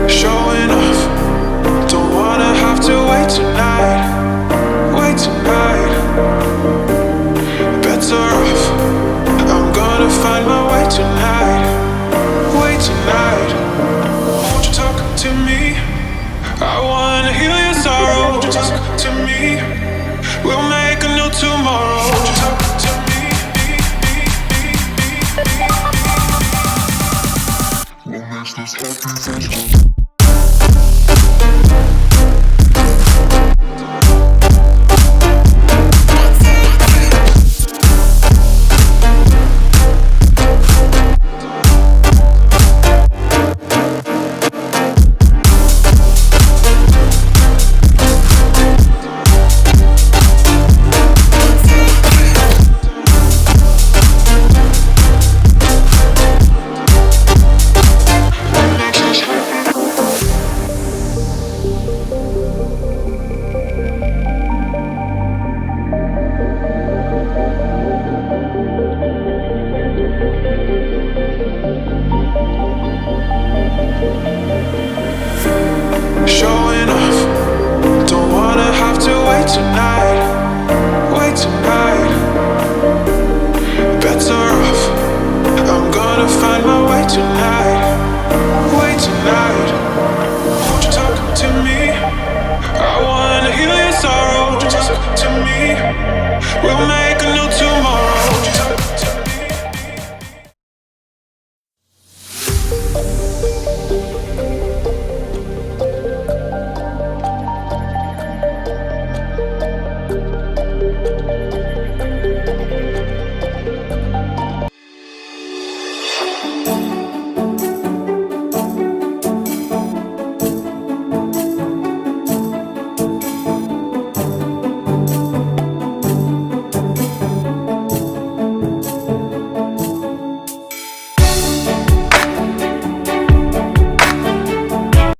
Showing off, don't wanna have to wait tonight. Better off, I'm gonna find my way tonight. Won't you talk to me? I wanna heal your sorrow. Won't you talk to me? We'll make a new tomorrow.